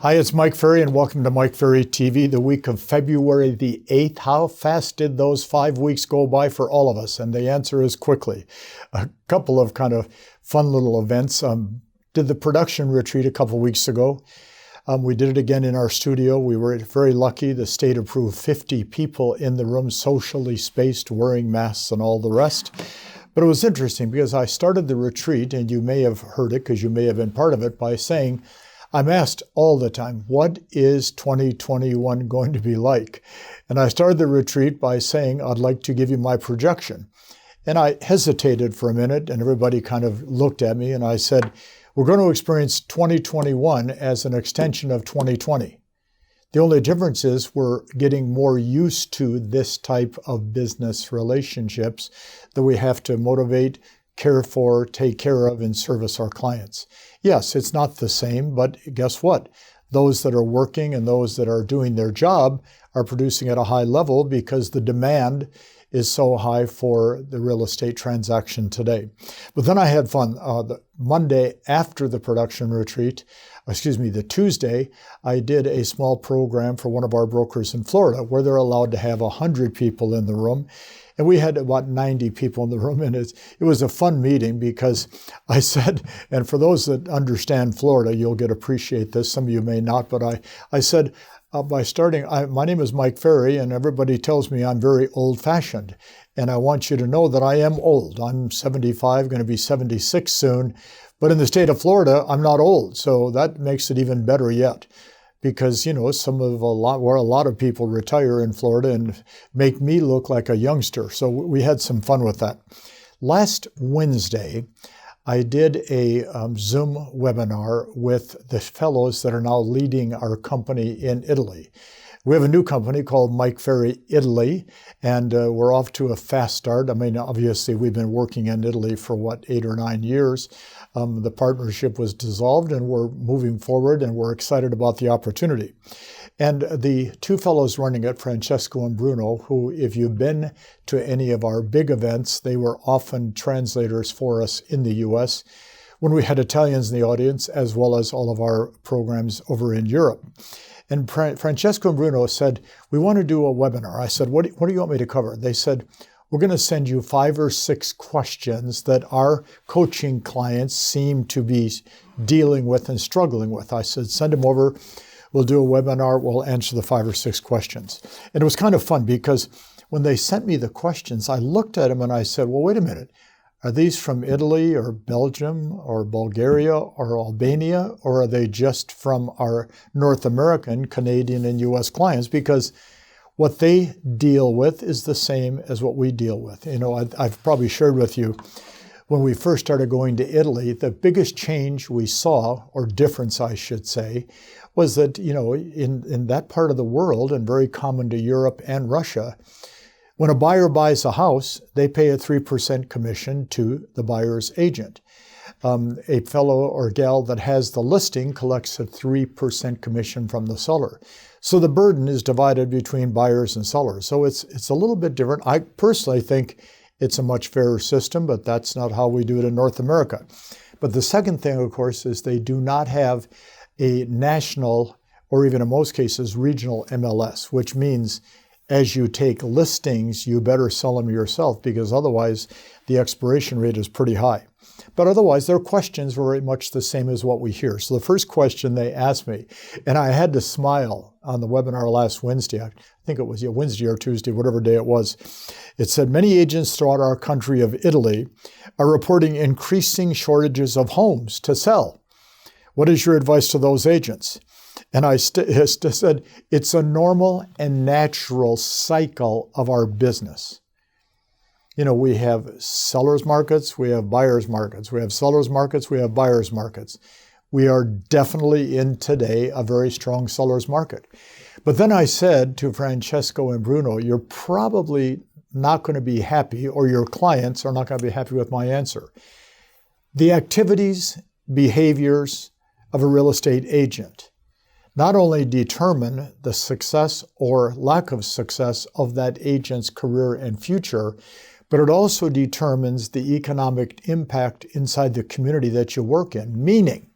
Hi, it's Mike Ferry, and welcome to Mike Ferry TV, the week of February the 8th. How fast did those 5 weeks go by for all of us? And the answer is quickly. A couple of kind of fun little events. Did the production retreat a couple weeks ago. We did it again in our studio. We were very lucky. The state approved 50 people in the room, socially spaced, wearing masks and all the rest. But it was interesting because I started the retreat, and you may have heard it because you may have been part of it, by saying, I'm asked all the time, what is 2021 going to be like? And I started the retreat by saying, I'd like to give you my projection. And I hesitated for a minute, and everybody kind of looked at me, and I said, we're going to experience 2021 as an extension of 2020. The only difference is we're getting more used to this type of business relationships that we have to motivate, care for, take care of, and service our clients. Yes, it's not the same, but guess what? Those that are working and those that are doing their job are producing at a high level because the demand is so high for the real estate transaction today. But then I had fun. The Monday after the production retreat, the Tuesday, I did a small program for one of our brokers in Florida where they're allowed to have 100 people in the room. And we had about 90 people in the room, and it was a fun meeting because I said, and for those that understand Florida, you'll appreciate this, some of you may not, but I said, by starting, my name is Mike Ferry, and everybody tells me I'm very old-fashioned. And I want you to know that I am old. I'm 75, going to be 76 soon. But in the state of Florida, I'm not old. So that makes it even better yet. Because, where a lot of people retire in Florida and make me look like a youngster. So we had some fun with that. Last Wednesday, I did a Zoom webinar with the fellows that are now leading our company in Italy. We have a new company called Mike Ferry Italy, and we're off to a fast start. I mean, obviously, we've been working in Italy for, 8 or 9 years. The partnership was dissolved, and we're moving forward, and we're excited about the opportunity. And the two fellows running it, Francesco and Bruno, who, if you've been to any of our big events, they were often translators for us in the U.S. when we had Italians in the audience, as well as all of our programs over in Europe. And Francesco and Bruno said, we want to do a webinar. I said, what do you want me to cover? They said, we're going to send you 5 or 6 questions that our coaching clients seem to be dealing with and struggling with. I said, send them over. We'll do a webinar. We'll answer the 5 or 6 questions. And it was kind of fun because when they sent me the questions, I looked at them and I said, well, wait a minute. Are these from Italy or Belgium or Bulgaria or Albania, or are they just from our North American, Canadian, and U.S. clients? Because what they deal with is the same as what we deal with. I've probably shared with you, when we first started going to Italy, the biggest change we saw, or difference I should say, was that, in that part of the world, and very common to Europe and Russia, when a buyer buys a house, they pay a 3% commission to the buyer's agent. A fellow or gal that has the listing collects a 3% commission from the seller. So the burden is divided between buyers and sellers. So it's a little bit different. I personally think it's a much fairer system, but that's not how we do it in North America. But the second thing, of course, is they do not have a national, or even in most cases, regional MLS, which means as you take listings, you better sell them yourself because otherwise the expiration rate is pretty high. But otherwise, their questions were very much the same as what we hear. So the first question they asked me, and I had to smile on the webinar last Wednesday, I think it was Wednesday or Tuesday, whatever day it was. It said, many agents throughout our country of Italy are reporting increasing shortages of homes to sell. What is your advice to those agents? And I said, it's a normal and natural cycle of our business. We have sellers markets, we have buyers markets. We have sellers markets, we have buyers markets. We are definitely in today a very strong sellers market. But then I said to Francesco and Bruno, you're probably not going to be happy, or your clients are not going to be happy with my answer. The activities, behaviors of a real estate agent not only determine the success or lack of success of that agent's career and future, but it also determines the economic impact inside the community that you work in. Meaning,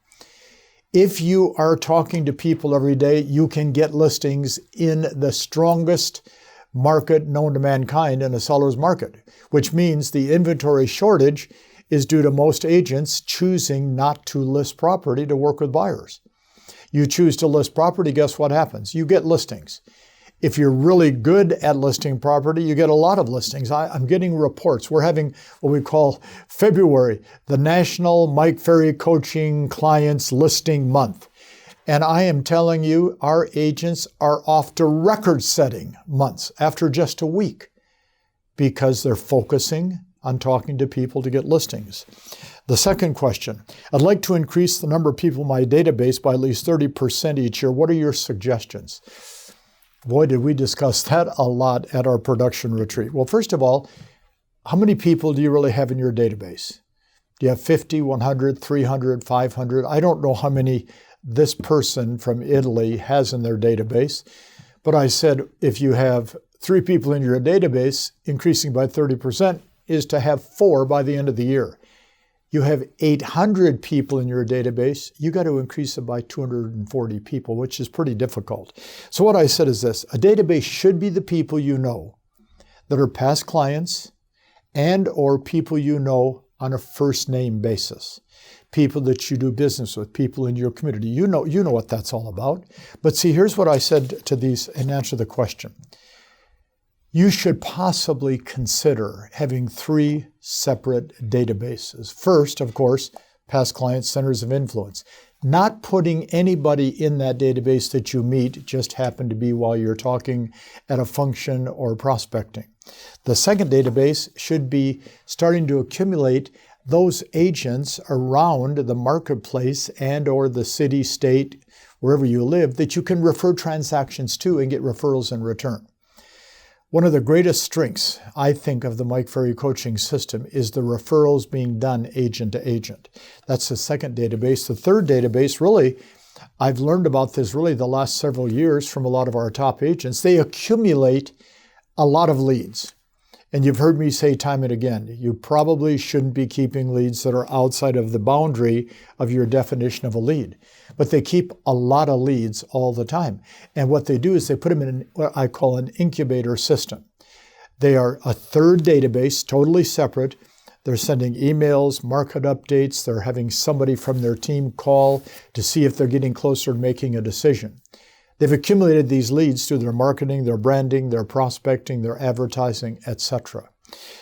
If you are talking to people every day, you can get listings in the strongest market known to mankind in a seller's market, which means the inventory shortage is due to most agents choosing not to list property to work with buyers. You choose to list property, guess what happens? You get listings. If you're really good at listing property, you get a lot of listings. I'm getting reports. We're having what we call February, the National Mike Ferry Coaching Clients Listing Month. And I am telling you, our agents are off to record-setting months after just a week because they're focusing on talking to people to get listings. The second question, I'd like to increase the number of people in my database by at least 30% each year. What are your suggestions? Boy, did we discuss that a lot at our production retreat. Well, first of all, how many people do you really have in your database? Do you have 50, 100, 300, 500? I don't know how many this person from Italy has in their database, but I said if you have 3 people in your database, increasing by 30% is to have 4 by the end of the year. You have 800 people in your database, you got to increase it by 240 people, which is pretty difficult. So what I said is this, a database should be the people you know that are past clients and or people you know on a first name basis. People that you do business with, people in your community. You know what that's all about. But see, here's what I said to these in answer to the question. You should possibly consider having 3 separate databases. First, of course, past client centers of influence. Not putting anybody in that database that you meet just happen to be while you're talking at a function or prospecting. The second database should be starting to accumulate those agents around the marketplace and or the city, state, wherever you live, that you can refer transactions to and get referrals in return. One of the greatest strengths, I think, of the Mike Ferry coaching system is the referrals being done agent to agent. That's the second database. The third database, really, I've learned about this really the last several years from a lot of our top agents. They accumulate a lot of leads. And you've heard me say time and again, you probably shouldn't be keeping leads that are outside of the boundary of your definition of a lead. But they keep a lot of leads all the time. And what they do is they put them in what I call an incubator system. They are a third database, totally separate. They're sending emails, market updates. They're having somebody from their team call to see if they're getting closer to making a decision. They've accumulated these leads through their marketing, their branding, their prospecting, their advertising, etc.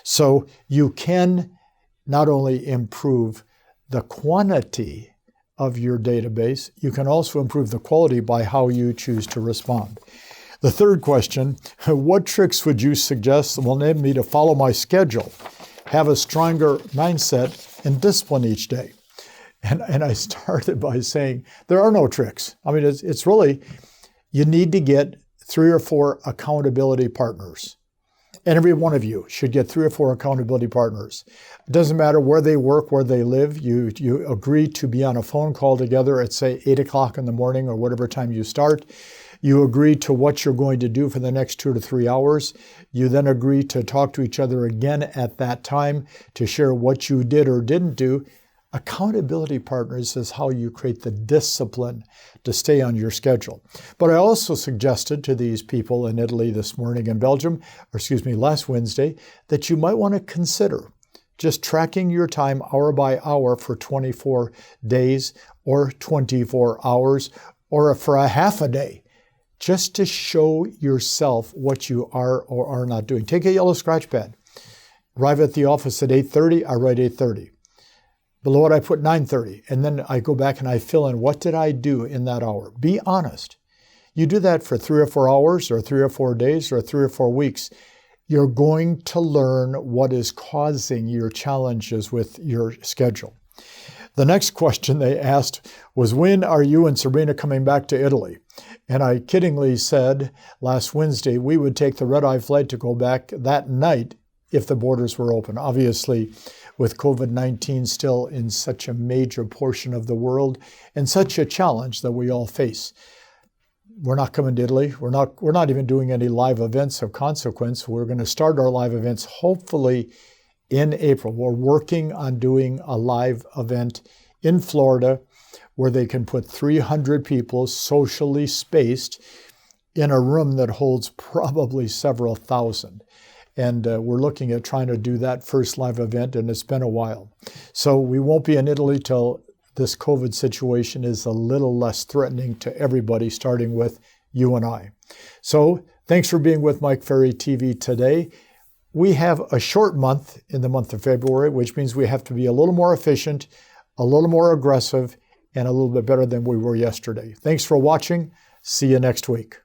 So you can not only improve the quantity of your database, you can also improve the quality by how you choose to respond. The third question, what tricks would you suggest that will enable me to follow my schedule, have a stronger mindset, and discipline each day? And I started by saying, there are no tricks. I mean, it's really, you need to get 3 or 4 accountability partners. And every one of you should get 3 or 4 accountability partners. It doesn't matter where they work, where they live. You agree to be on a phone call together at, say, 8 o'clock in the morning or whatever time you start. You agree to what you're going to do for the next 2 to 3 hours. You then agree to talk to each other again at that time to share what you did or didn't do. Accountability partners is how you create the discipline to stay on your schedule. But I also suggested to these people in Italy this morning in Belgium, last Wednesday, that you might want to consider just tracking your time hour by hour for 24 days or 24 hours or for a half a day, just to show yourself what you are or are not doing. Take a yellow scratch pad. Arrive at the office at 8:30, I write 8:30. Below it, I put 9:30, and then I go back and I fill in what did I do in that hour. Be honest. You do that for 3 or 4 hours or 3 or 4 days or 3 or 4 weeks. You're going to learn what is causing your challenges with your schedule. The next question they asked was, when are you and Sabrina coming back to Italy? And I kiddingly said last Wednesday we would take the red-eye flight to go back that night if the borders were open. Obviously, with COVID-19 still in such a major portion of the world and such a challenge that we all face. We're not coming to Italy. We're not even doing any live events of consequence. We're going to start our live events hopefully in April. We're working on doing a live event in Florida where they can put 300 people socially spaced in a room that holds probably several thousand. And we're looking at trying to do that first live event, and it's been a while. So we won't be in Italy till this COVID situation is a little less threatening to everybody, starting with you and I. So thanks for being with Mike Ferry TV today. We have a short month in the month of February, which means we have to be a little more efficient, a little more aggressive, and a little bit better than we were yesterday. Thanks for watching. See you next week.